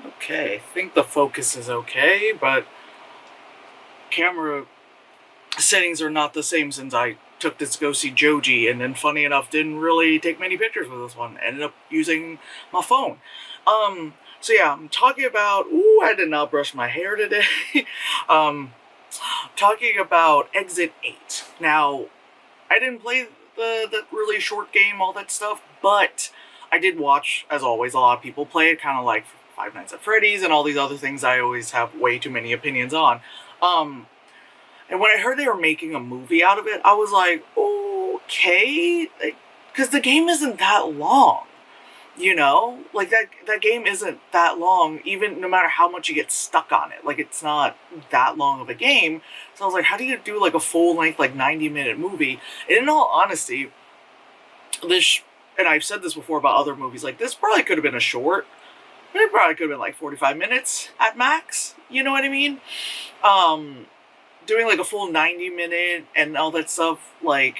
Okay, I think the focus is okay, but camera settings are not the same since I took this to go see Joji, and then funny enough, didn't really take many pictures with this one. Ended up using my phone. So yeah, I'm talking about. Ooh, I did not brush my hair today. um, talking about Exit 8. Now, I didn't play the really short game, all that stuff, but I did watch, as always, a lot of people play it, kind of like Five Nights at Freddy's and all these other things I always have way too many opinions on. Um, and when I heard they were making a movie out of it, I was like, okay, because the game isn't that long. Like that game isn't that long, even no matter how much you get stuck on it. Like it's not that long of a game. So I was like, how do you do like a full length, like 90-minute movie? And in all honesty, this and I've said this before about other movies, like this probably could have been a short. It probably could have been like 45 minutes at max. You know what I mean? Um, Doing like a full 90-minute and all that stuff, like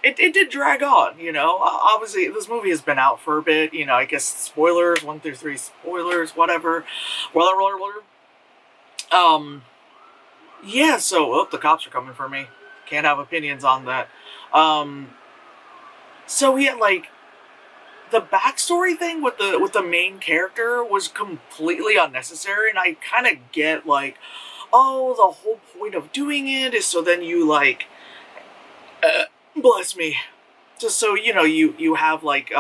it did drag on, Obviously, this movie has been out for a bit, I guess spoilers, 1 through 3 spoilers, whatever. Whatever. Um, yeah, so, the cops are coming for me. Can't have opinions on that. Um, so yeah, like, the backstory thing with the main character was completely unnecessary, and I kind of get, like, oh, the whole point of doing it is so then you, like, uh, bless me, just so you have like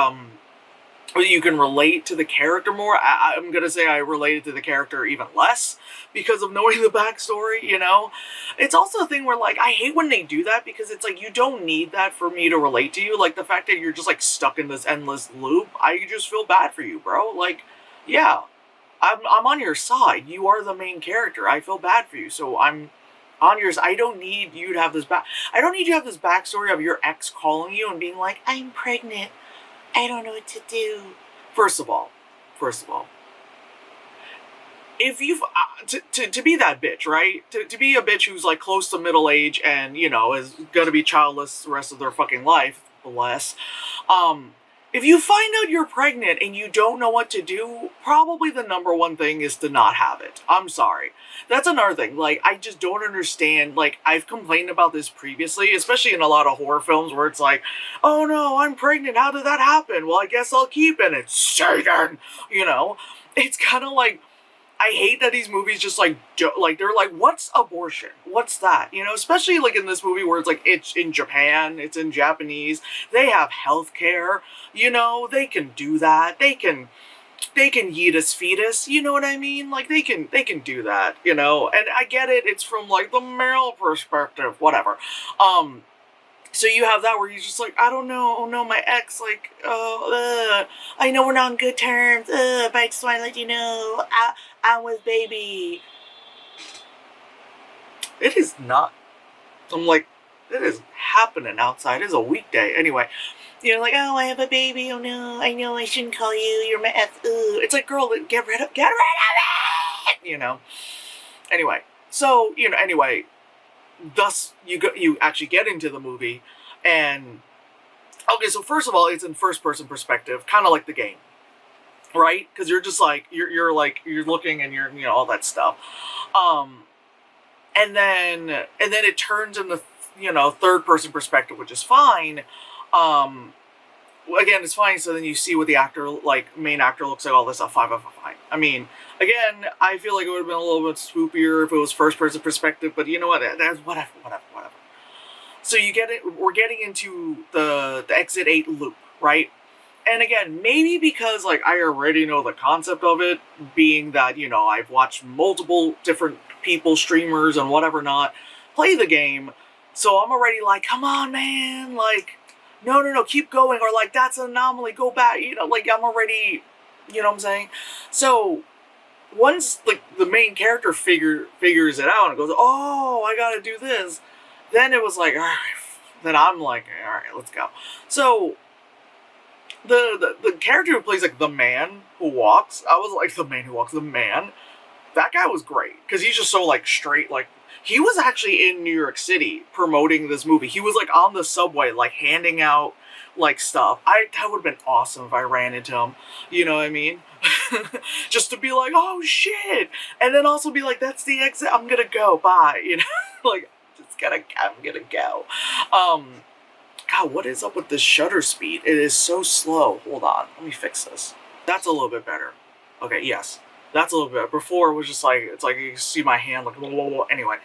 you can relate to the character more. I'm gonna say I related to the character even less because of knowing the backstory. It's also a thing where like I hate when they do that because it's like you don't need that for me to relate to you. Like the fact that you're just like stuck in this endless loop, I just feel bad for you, bro. Like, yeah, I'm on your side. You are the main character. I feel bad for you, so I'm on yours. I don't need you to have this back. I don't need you to have this backstory of your ex calling you and being like, "I'm pregnant. I don't know what to do." First of all, first of all, if you've to be that bitch, right? To be a bitch who's like close to middle age and is gonna be childless the rest of their fucking life, bless. Um, if you find out you're pregnant and you don't know what to do, probably the number one thing is to not have it. I'm sorry. That's another thing. Like, I just don't understand. Like, I've complained about this previously, especially in a lot of horror films where it's like, oh no, I'm pregnant. How did that happen? Well, I guess I'll keep it. It's Satan. It's kind of like I hate that these movies just like like they're like, what's abortion? What's that? Especially like in this movie where it's like it's in Japan, it's in Japanese. They have healthcare. They can do that. They can yeetus fetus. You know what I mean? Like they can do that. And I get it. It's from like the male perspective, whatever. So you have that where you're just like, I don't know, oh no, my ex, like, I know we're not on good terms, but I just want to let you know, I was baby. It is not. I'm like, it is happening outside. It's a weekday. Anyway, like, oh, I have a baby. Oh no, I know I shouldn't call you. You're my ex. Ooh. It's like, girl, get rid of it. Anyway, so anyway, thus you actually get into the movie, and okay, so first of all, it's in first person perspective, kind of like the game, right? Because you're just like you're like you're looking and you're all that stuff, um, and then it turns into third person perspective, which is fine. Um, Again, it's fine. So then you see what the actor, like main actor, looks like. All this stuff, fine. I mean, again, I feel like it would have been a little bit spookier if it was first person perspective. But you know what? That's whatever. So you get it. We're getting into the Exit 8 loop, right? And again, maybe because like I already know the concept of it, being that I've watched multiple different people, streamers and whatever not, play the game, so I'm already like, come on, man, like, no, keep going, or like that's an anomaly, go back, like I'm already, what I'm saying. So once like the main character figures it out and goes, oh, I gotta do this, then it was like, all right. Then I'm like, all right, let's go. So the character who plays like the man who walks, I was like, the man who walks, the man. That guy was great because he's just so like straight. Like he was actually in New York City promoting this movie. He was like on the subway, like handing out like stuff. That would have been awesome if I ran into him. You know what I mean? Just to be like, oh shit, and then also be like, that's the exit. I'm gonna go. Bye. You know, like I'm gonna go. God, what is up with this shutter speed? It is so slow. Hold on, let me fix this. That's a little bit better. Okay, yes, that's a little bit. Before it was just like it's like you see my hand like blah, blah, blah. Anyway,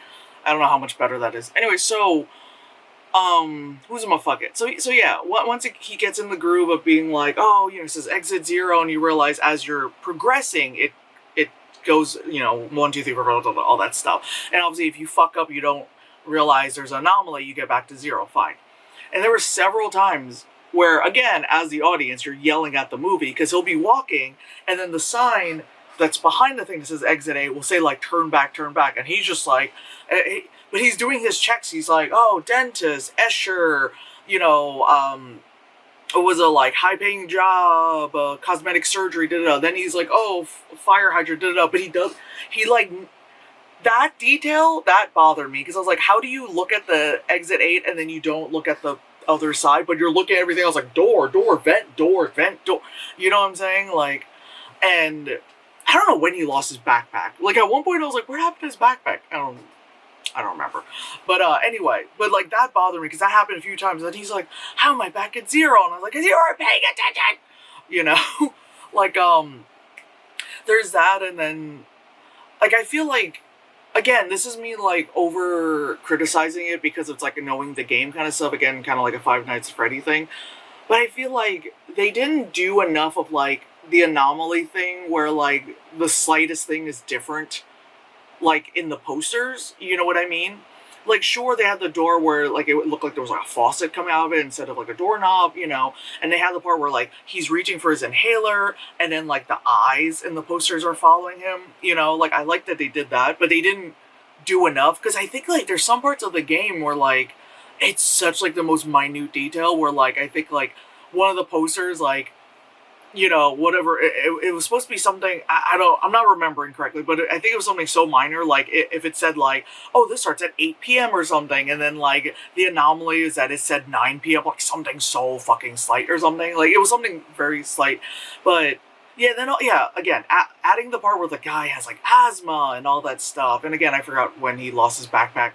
I don't know how much better that is. Anyway, so who's a motherfucker? So yeah, once he gets in the groove of being like, oh, you know, it says exit 0, and you realize as you're progressing, it goes, you know, 1, 2, 3, 4, blah, blah, blah, all that stuff. And obviously, if you fuck up, you don't realize there's an anomaly, you get back to 0. Fine. And there were several times where, again, as the audience, you're yelling at the movie because he'll be walking, and then the sign that's behind the thing that says exit 8 will say like turn back, and he's just like. But he's doing his checks. He's like, oh, dentist, Escher, you know, it was a like high-paying job, cosmetic surgery, da-da-da. Then he's like, oh, fire hydrant, da-da-da. But he like, that detail, that bothered me. Because I was like, how do you look at the exit 8 and then you don't look at the other side? But you're looking at everything else like door, vent, door. You know what I'm saying? Like, and I don't know when he lost his backpack. Like, at one point I was like, what happened to his backpack? I don't remember. But anyway, but like that bothered me because that happened a few times. And he's like, how am I back at 0? And I was like, because you weren't paying attention. You know? Like, there's that. And then, like, I feel like, again, this is me like over criticizing it because it's like knowing the game kind of stuff. Again, kind of like a Five Nights at Freddy thing. But I feel like they didn't do enough of like the anomaly thing where like the slightest thing is different. Like in the posters, you know what I mean? Like, sure, they had the door where like it would look like there was like a faucet coming out of it instead of like a doorknob, you know. And they had the part where like he's reaching for his inhaler, and then like the eyes in the posters are following him, you know. Like, I like that they did that, but they didn't do enough because I think like there's some parts of the game where like it's such like the most minute detail where like I think like one of the posters like, you know, whatever, it was supposed to be something, I'm not remembering correctly, but I think it was something so minor, like, if it said, like, oh, this starts at 8 p.m. or something, and then, like, the anomaly is that it said 9 p.m., like, something so fucking slight or something, like, it was something very slight, but, yeah, then, yeah, again, adding the part where the guy has, like, asthma and all that stuff, and again, I forgot when he lost his backpack,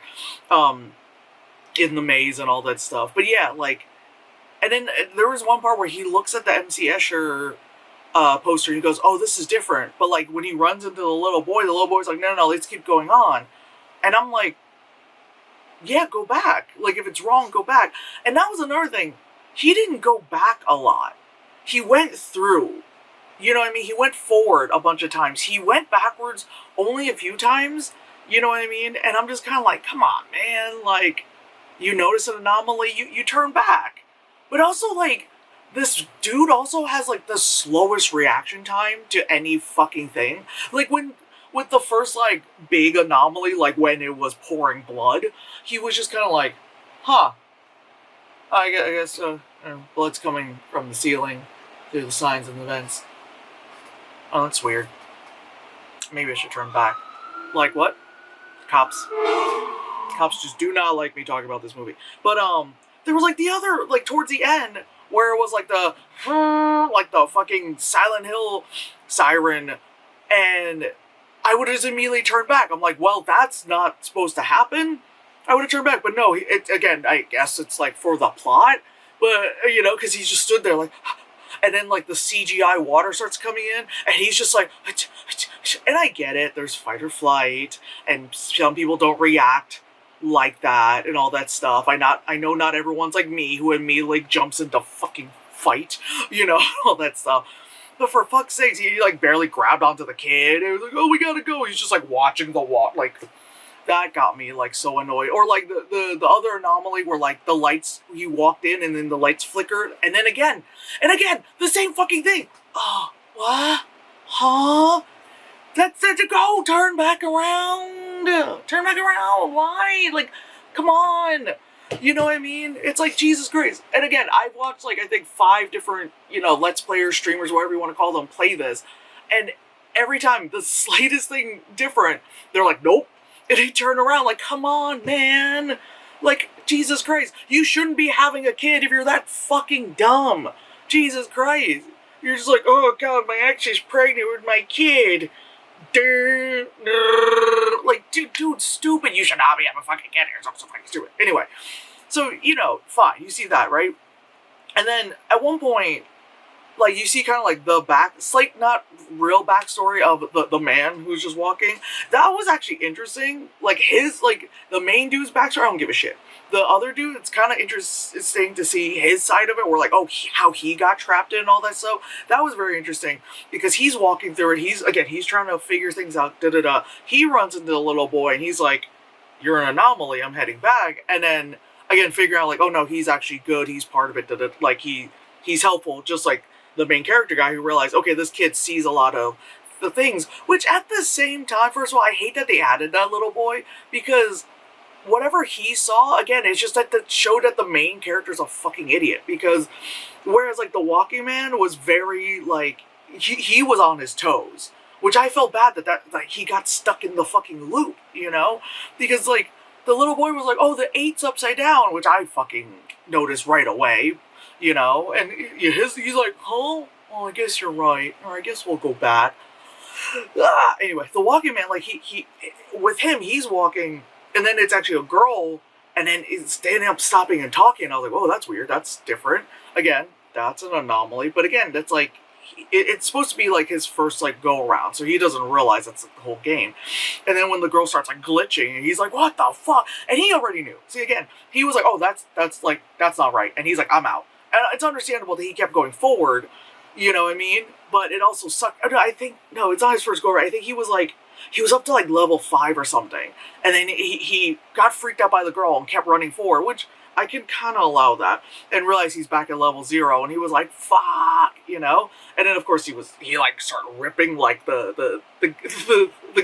in the maze and all that stuff, but yeah, like, and then there was one part where he looks at the MC Escher poster and he goes, oh, this is different. But like when he runs into the little boy's like, no, let's keep going on. And I'm like, yeah, go back. Like if it's wrong, go back. And that was another thing. He didn't go back a lot. He went through. You know what I mean? He went forward a bunch of times. He went backwards only a few times. You know what I mean? And I'm just kind of like, come on, man. Like, you notice an anomaly, you turn back. But also, like, this dude also has, like, the slowest reaction time to any fucking thing. Like, with the first, like, big anomaly, like, when it was pouring blood, he was just kind of like, huh. I guess, blood's coming from the ceiling through the signs and the vents. Oh, that's weird. Maybe I should turn back. Like, what? Cops. Cops just do not like me talking about this movie. But, there was like the other, like towards the end, where it was like the fucking Silent Hill siren, and I would have just immediately turned back. I'm like, well, that's not supposed to happen. I would have turned back, but no, again, I guess it's like for the plot, but, you know, because he just stood there like, and then like the CGI water starts coming in, and he's just like, and I get it, there's fight or flight, and some people don't react like that and all that stuff. I know not everyone's like me who immediately jumps into fucking fight, you know, all that stuff. But for fuck's sakes, he like barely grabbed onto the kid. It was like, oh, we gotta go. He's just like watching the walk. Like that got me like so annoyed. Or like the other anomaly where like the lights, he walked in and then the lights flickered, and then again the same fucking thing. Oh, what? Huh? That's it to go. Turn back around. Why? Like, come on. You know what I mean? It's like, Jesus Christ. And again, I've watched, like, I think 5 different, you know, Let's Players, streamers, whatever you want to call them, play this. And every time, the slightest thing different, they're like, nope. And they turn around, like, come on, man. Like, Jesus Christ, you shouldn't be having a kid if you're that fucking dumb. Jesus Christ. You're just like, oh god, my ex is pregnant with my kid. Like, dude, stupid. You should not be having a fucking kid. You're so fucking stupid. Anyway, so, fine. You see that, right? And then at one point, like, you see kind of like it's like not real backstory of the man who's just walking. That was actually interesting. Like, the main dude's backstory, I don't give a shit. The other dude, it's kind of interesting to see his side of it, where, like, how he got trapped in and all that stuff. That was very interesting, because he's walking through it. He's trying to figure things out, da-da-da. He runs into the little boy, and he's like, you're an anomaly, I'm heading back. And then, again, figuring out, like, oh no, he's actually good, he's part of it, da-da. Like, he's helpful, just like the main character guy who realized, okay, this kid sees a lot of the things, which at the same time, first of all, I hate that they added that little boy, because whatever he saw, again, it's just that showed that the main character's a fucking idiot, because whereas, like, the Walking Man was very, like, he was on his toes, which I felt bad that like, he got stuck in the fucking loop, because, like, the little boy was like, oh, the 8's upside down, which I fucking noticed right away, and he's like, huh? Well, I guess you're right, or I guess we'll go back. Anyway, the Walking Man, like, he with him, he's walking, and then it's actually a girl, and then it's standing up, stopping, and talking, and I was like, oh, that's weird, that's different. Again, that's an anomaly, but again, that's like, it's supposed to be like his first, like, go around, so he doesn't realize that's the whole game. And then when the girl starts, like, glitching, he's like, what the fuck? And he already knew. See, again, he was like, oh, that's not right, and he's like, I'm out. And it's understandable that he kept going forward, you know what I mean? But it also sucked. No, it's not his first go around. I think he was up to, like, level 5 or something. And then he got freaked out by the girl and kept running forward, which I can kind of allow that. And realized he's back at level 0, and he was like, fuck, And then, of course, he started ripping, like, the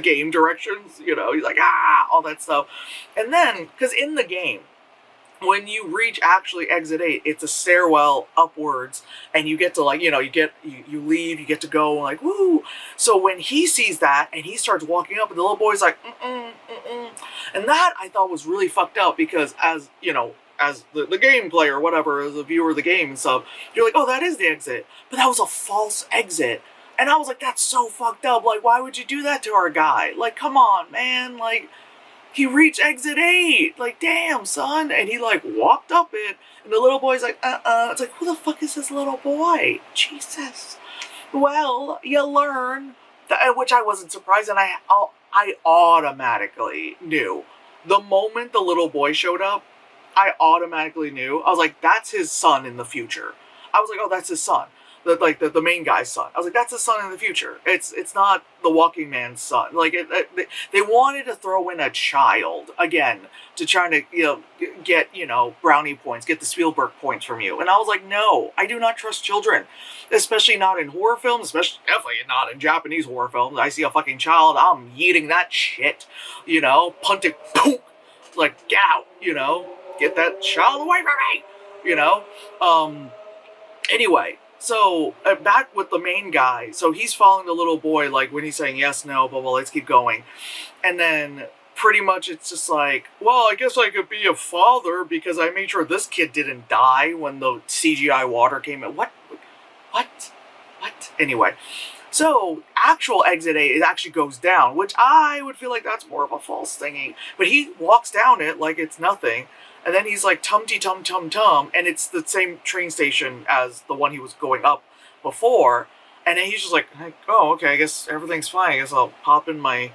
game directions, He's like, all that stuff. And then, because in the game, when you reach actually exit 8, it's a stairwell upwards, and you get to, like, you leave, you get to go, and, like, woo. So when he sees that, and he starts walking up, and the little boy's like, and that I thought was really fucked up, because as the game player or whatever, as a viewer of the game and stuff, you're like, oh, that is the exit. But that was a false exit. And I was like, that's so fucked up. Like, why would you do that to our guy? Like, come on, man. Like, he reached exit 8. Like, damn, son. And he, like, walked up it. And the little boy's like, It's like, who the fuck is this little boy? Jesus. Well, you learn. Which I wasn't surprised. And I automatically knew. The moment the little boy showed up, I automatically knew. I was like, that's his son in the future. I was like, oh, that's his son. The main guy's son. I was like, that's his son in the future. It's not the Walking Man's son. Like, they wanted to throw in a child, again, to try to, get, brownie points, get the Spielberg points from you. And I was like, no, I do not trust children. Especially not in horror films, especially definitely not in Japanese horror films. I see a fucking child, I'm yeeting that shit, punt it, boom, like, get out, get that child away from me, Anyway, so back with the main guy. So he's following the little boy, like, when he's saying yes, no, blah, blah, let's keep going. And then pretty much it's just like, well, I guess I could be a father because I made sure this kid didn't die when the CGI water came in. What? Anyway, so actual exit 8, it actually goes down, which I would feel like that's more of a false thingy. But he walks down it like it's nothing. And then he's like, tum-ty-tum-tum-tum, and it's the same train station as the one he was going up before. And then he's just like, oh, okay, I guess everything's fine. I guess I'll pop in my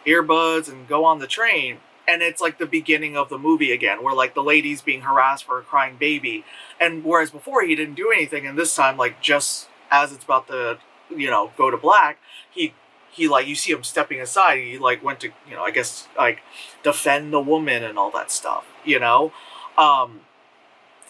earbuds and go on the train. And it's like the beginning of the movie again, where, like, the lady's being harassed for a crying baby. And whereas before he didn't do anything, and this time, like, just as it's about to, go to black, he like, you see him stepping aside. He, like, went to, I guess, like, defend the woman and all that stuff,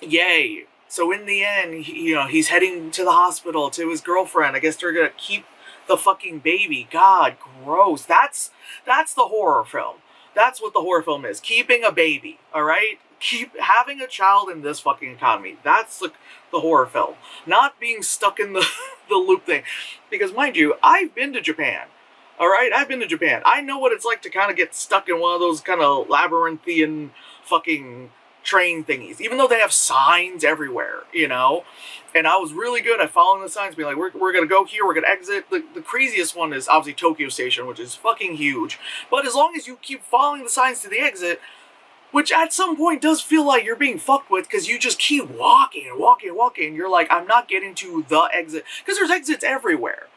Yay. So in the end, he's heading to the hospital to his girlfriend. I guess they're gonna keep the fucking baby. God, gross. That's the horror film. That's what the horror film is. Keeping a baby, all right? Keep having a child in this fucking economy. That's the horror film. Not being stuck in the loop thing. Because, mind you, I've been to Japan. All right? I've been to Japan. I know what it's like to kind of get stuck in one of those kind of labyrinthian fucking train thingies, even though they have signs everywhere, you know? And I was really good at following the signs, being like, we're gonna go here, we're gonna exit. The craziest one is obviously Tokyo Station, which is fucking huge. But as long as you keep following the signs to the exit, which at some point does feel like you're being fucked with, because you just keep walking and walking and walking. You're like, I'm not getting to the exit, because there's exits everywhere.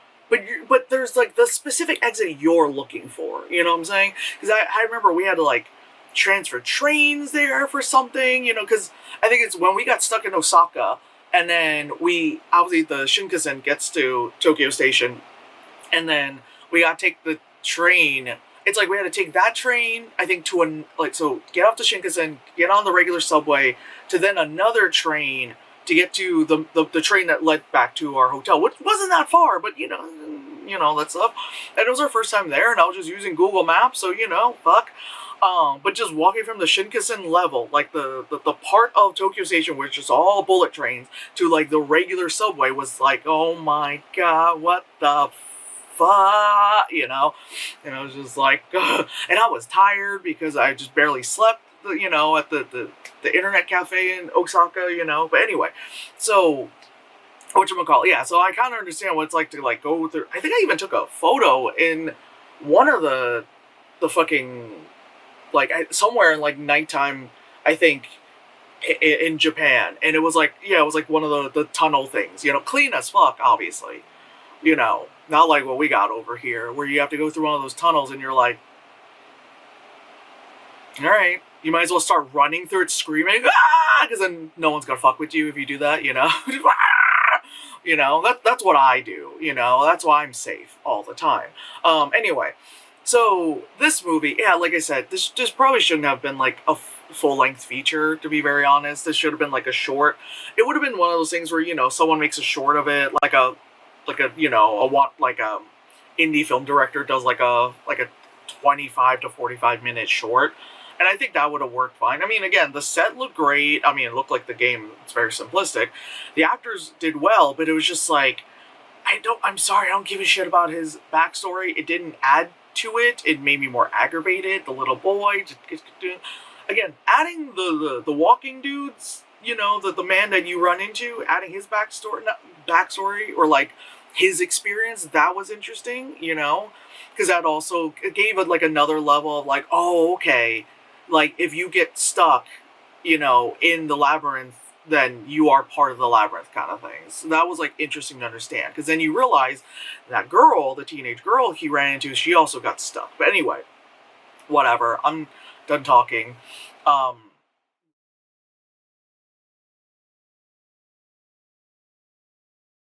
But there's like the specific exit you're looking for. You know what I'm saying? Because I remember we had to like transfer trains there for something. You know, because I think it's when we got stuck in Osaka, and then we obviously the Shinkansen gets to Tokyo Station, and then we got to take the train. It's like we had to take that train, I think, to so get off the Shinkansen, get on the regular subway, to then another train to get to the train that led back to our hotel, which wasn't that far, but you know that stuff. And it was our first time there, and I was just using Google Maps, so fuck. But just walking from the Shinkansen level, like the part of Tokyo Station which is all bullet trains, to like the regular subway was like, oh my god, what the fuck, and I was just like, ugh. And I was tired because I just barely slept, at the internet cafe in Osaka, but anyway, so whatchamacallit, yeah, so I kind of understand what it's like to like go through. I think I even took a photo in one of the fucking, like, somewhere in like nighttime, I think, in Japan, and it was like, yeah, it was like one of the tunnel things, clean as fuck, obviously, not like what we got over here, where you have to go through one of those tunnels and you're like, all right, you might as well start running through it screaming, ah, because then no one's gonna fuck with you if you do that, that's what I do, that's why I'm safe all the time. Anyway, so this movie, yeah, like I said, this probably shouldn't have been like a full-length feature, to be very honest. This should have been like a short. It would have been one of those things where, someone makes a short of it, like a indie film director does like a 25 to 45 minute short, and I think that would have worked fine. I mean, again, the set looked great. I mean, it looked like the game. It's very simplistic. The actors did well, but it was just like, I'm sorry, I don't give a shit about his backstory. It didn't add to it. It made me more aggravated. The little boy, again, adding the walking dudes, the man that you run into, adding his backstory or like his experience, that was interesting, because that also gave it like another level of like, oh, okay, like if you get stuck, in the labyrinth, then you are part of the labyrinth kind of thing. So that was like interesting to understand, because then you realize that girl, the teenage girl he ran into, she also got stuck. But anyway, whatever, I'm done talking.